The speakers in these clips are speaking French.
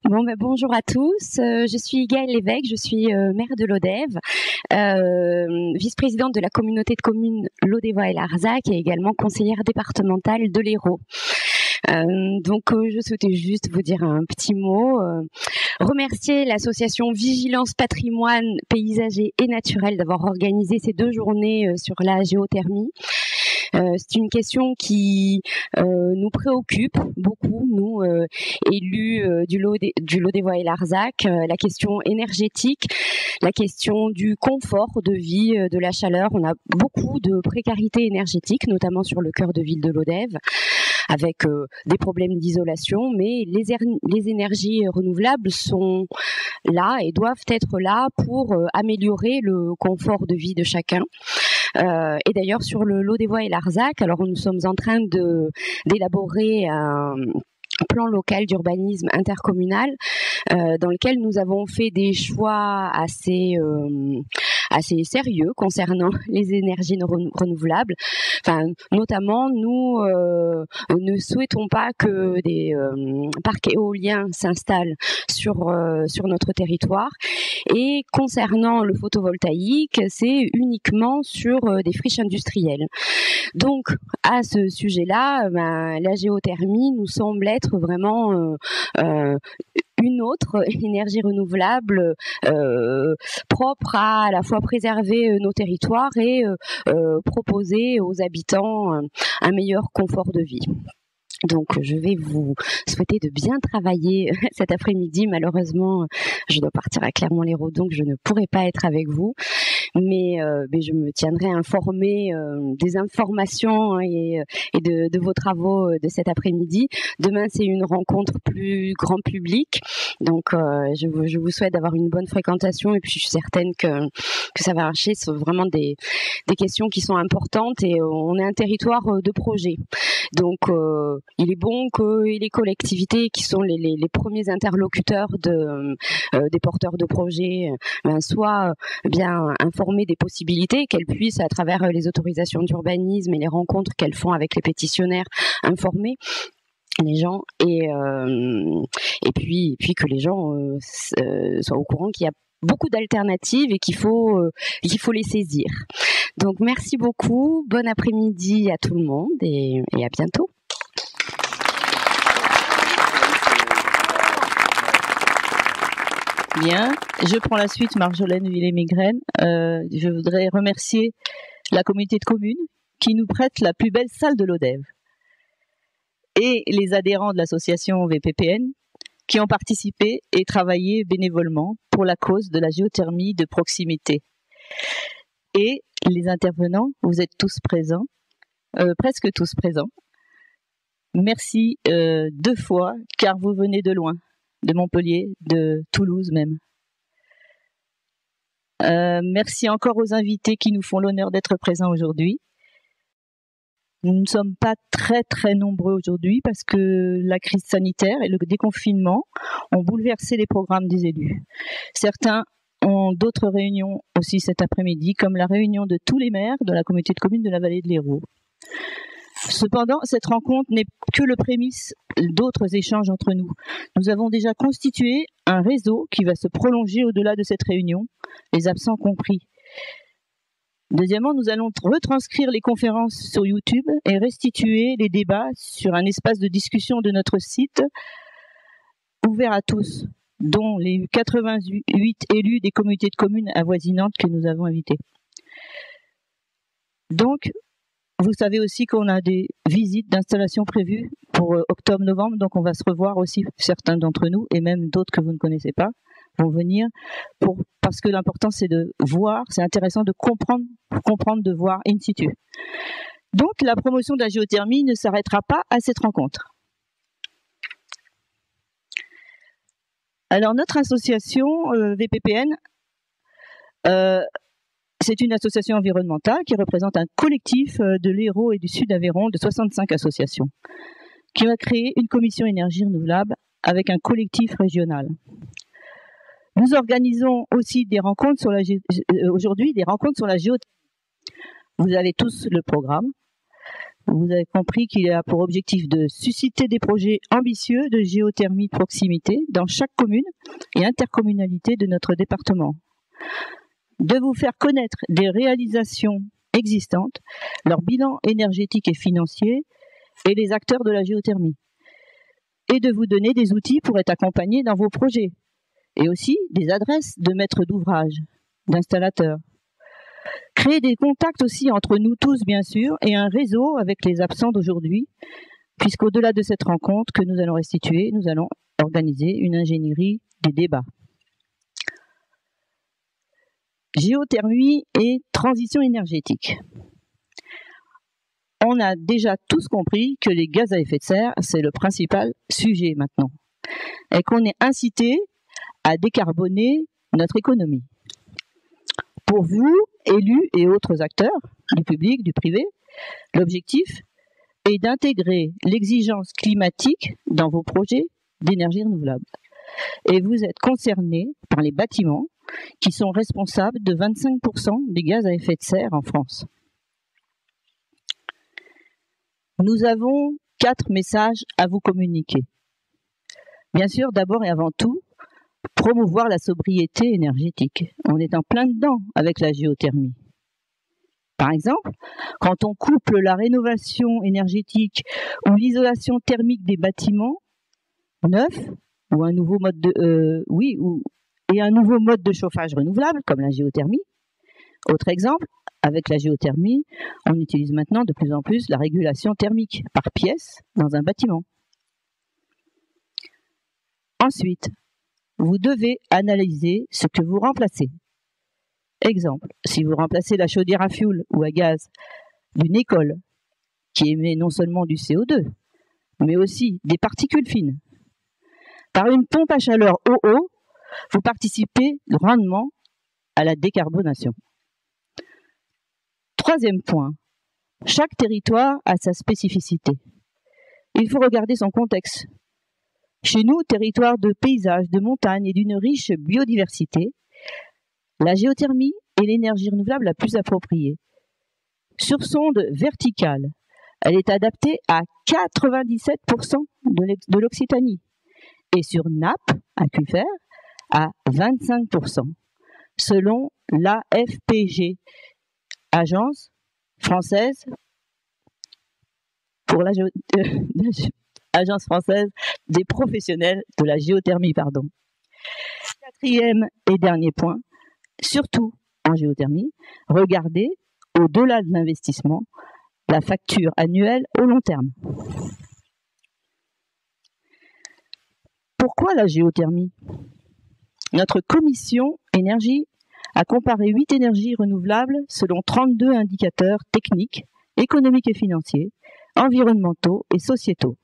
Bonjour à tous, je suis Gaëlle Lévesque, je suis maire de Lodève, vice-présidente de la communauté de communes Lodévois et Larzac et également conseillère départementale de l'Hérault. Je souhaitais juste vous dire un petit mot, remercier l'association Vigilance Patrimoine Paysager et Naturel d'avoir organisé ces 2 journées sur la géothermie. C'est une question qui nous préoccupe beaucoup, nous, élus du Lodévois et Larzac, la question énergétique, la question du confort de vie, de la chaleur. On a beaucoup de précarité énergétique, notamment sur le cœur de ville de Lodève, avec des problèmes d'isolation, mais les énergies renouvelables sont là et doivent être là pour améliorer le confort de vie de chacun. Et d'ailleurs, sur le Lodévois et Larzac, alors nous sommes en train d'élaborer un plan local d'urbanisme intercommunal dans lequel nous avons fait des choix assez sérieux concernant les énergies renouvelables. Enfin, notamment, nous ne souhaitons pas que des parcs éoliens s'installent sur notre territoire. Et concernant le photovoltaïque, c'est uniquement sur des friches industrielles. Donc, à ce sujet-là, la géothermie nous semble être vraiment une autre énergie renouvelable propre à la fois préserver nos territoires et proposer aux habitants un meilleur confort de vie. Donc, je vais vous souhaiter de bien travailler cet après-midi. Malheureusement, je dois partir à Clermont-Lérault, donc je ne pourrai pas être avec vous. Mais je me tiendrai informée des informations et de vos travaux de cet après-midi. Demain, c'est une rencontre plus grand public. Donc, je vous souhaite d'avoir une bonne fréquentation et puis je suis certaine que ça va marcher. Ce sont vraiment des questions qui sont importantes et on est un territoire de projet. Donc, il est bon que les collectivités qui sont les premiers interlocuteurs des porteurs de projets soient bien informées des possibilités, qu'elles puissent, à travers les autorisations d'urbanisme et les rencontres qu'elles font avec les pétitionnaires, informer les gens et puis que les gens soient au courant qu'il y a beaucoup d'alternatives et qu'il faut les saisir. Donc merci beaucoup, bon après-midi à tout le monde et à bientôt. Bien, je prends la suite, Marjolaine Villers-Migraine. Je voudrais remercier la communauté de communes qui nous prête la plus belle salle de Lodève et les adhérents de l'association VPPN qui ont participé et travaillé bénévolement pour la cause de la géothermie de proximité. Et les intervenants, vous êtes tous présents, presque tous présents. Merci 2 fois, car vous venez de loin, de Montpellier, de Toulouse même. Merci encore aux invités qui nous font l'honneur d'être présents aujourd'hui. Nous ne sommes pas très très nombreux aujourd'hui parce que la crise sanitaire et le déconfinement ont bouleversé les programmes des élus. Certains ont d'autres réunions aussi cet après-midi, comme la réunion de tous les maires de la communauté de communes de la vallée de l'Hérault. Cependant, cette rencontre n'est que le prémisse d'autres échanges entre nous. Nous avons déjà constitué un réseau qui va se prolonger au-delà de cette réunion, les absents compris. Deuxièmement, nous allons retranscrire les conférences sur YouTube et restituer les débats sur un espace de discussion de notre site ouvert à tous, dont les 88 élus des communautés de communes avoisinantes que nous avons invités. Donc, vous savez aussi qu'on a des visites d'installation prévues pour octobre-novembre, donc on va se revoir aussi, certains d'entre nous, et même d'autres que vous ne connaissez pas, vont venir, parce que l'important c'est de voir, c'est intéressant de comprendre, de voir in situ. Donc la promotion de la géothermie ne s'arrêtera pas à cette rencontre. Alors notre association VPPN, c'est une association environnementale qui représente un collectif de l'Hérault et du Sud-Aveyron de 65 associations, qui va créer une commission énergie renouvelable avec un collectif régional. Nous organisons aussi des rencontres aujourd'hui, des rencontres sur la géothermie. Vous avez tous le programme. vous avez compris qu'il a pour objectif de susciter des projets ambitieux de géothermie de proximité dans chaque commune et intercommunalité de notre département, de vous faire connaître des réalisations existantes, leur bilan énergétique et financier et les acteurs de la géothermie, et de vous donner des outils pour être accompagnés dans vos projets, et aussi des adresses de maîtres d'ouvrage, d'installateurs. Créer des contacts aussi entre nous tous, bien sûr, et un réseau avec les absents d'aujourd'hui, puisqu'au-delà de cette rencontre que nous allons restituer, nous allons organiser une ingénierie des débats. Géothermie et transition énergétique. On a déjà tous compris que les gaz à effet de serre, c'est le principal sujet maintenant, et qu'on est incité à décarboner notre économie. Pour vous, élus et autres acteurs, du public, du privé, l'objectif est d'intégrer l'exigence climatique dans vos projets d'énergie renouvelable. Et vous êtes concernés par les bâtiments qui sont responsables de 25% des gaz à effet de serre en France. Nous avons 4 messages à vous communiquer. Bien sûr, d'abord et avant tout, promouvoir la sobriété énergétique. On est en plein dedans avec la géothermie. Par exemple, quand on couple la rénovation énergétique ou l'isolation thermique des bâtiments neufs ou un nouveau mode de chauffage renouvelable comme la géothermie. Autre exemple, avec la géothermie, on utilise maintenant de plus en plus la régulation thermique par pièce dans un bâtiment. Ensuite, vous devez analyser ce que vous remplacez. Exemple, si vous remplacez la chaudière à fioul ou à gaz d'une école qui émet non seulement du CO2, mais aussi des particules fines, par une pompe à chaleur eau, vous participez grandement à la décarbonation. Troisième point, chaque territoire a sa spécificité. Il faut regarder son contexte. Chez nous, territoire de paysages, de montagnes et d'une riche biodiversité, la géothermie est l'énergie renouvelable la plus appropriée. Sur sonde verticale, elle est adaptée à 97% de l'Occitanie et sur nappe aquifère à 25%, selon l'AFPG, Agence française pour Agence française des professionnels de la géothermie, pardon. Quatrième et dernier point, surtout en géothermie, regardez au-delà de l'investissement la facture annuelle au long terme. Pourquoi la géothermie? Notre commission énergie a comparé 8 énergies renouvelables selon 32 indicateurs techniques, économiques et financiers, environnementaux et sociétaux.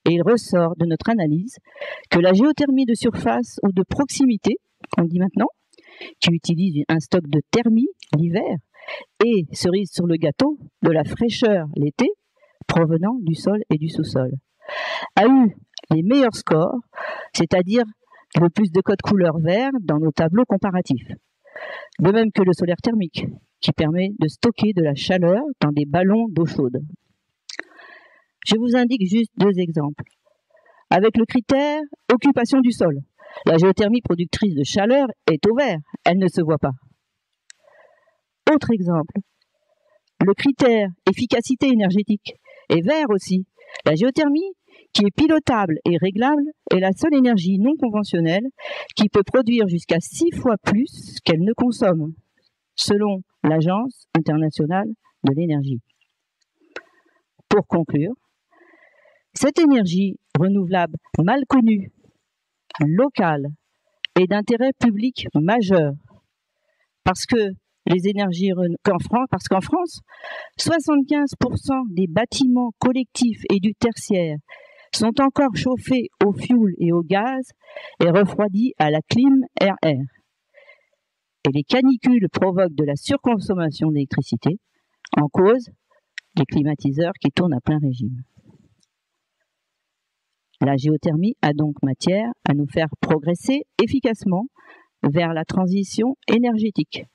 Et il ressort de notre analyse que la géothermie de surface ou de proximité, qu'on dit maintenant, qui utilise un stock de thermie l'hiver et, cerise sur le gâteau, de la fraîcheur l'été, provenant du sol et du sous-sol, a eu les meilleurs scores, c'est-à-dire le plus de codes couleur vert dans nos tableaux comparatifs. De même que le solaire thermique, qui permet de stocker de la chaleur dans des ballons d'eau chaude. Je vous indique juste 2 exemples. Avec le critère occupation du sol, la géothermie productrice de chaleur est au vert, elle ne se voit pas. Autre exemple, le critère efficacité énergétique est vert aussi. La géothermie, qui est pilotable et réglable, est la seule énergie non conventionnelle qui peut produire jusqu'à 6 fois plus qu'elle ne consomme, selon l'Agence internationale de l'énergie. Pour conclure, cette énergie renouvelable mal connue, locale et d'intérêt public majeur, parce qu'en France, 75% des bâtiments collectifs et du tertiaire sont encore chauffés au fioul et au gaz et refroidis à la clim RR. Et les canicules provoquent de la surconsommation d'électricité, en cause les climatiseurs qui tournent à plein régime. La géothermie a donc matière à nous faire progresser efficacement vers la transition énergétique.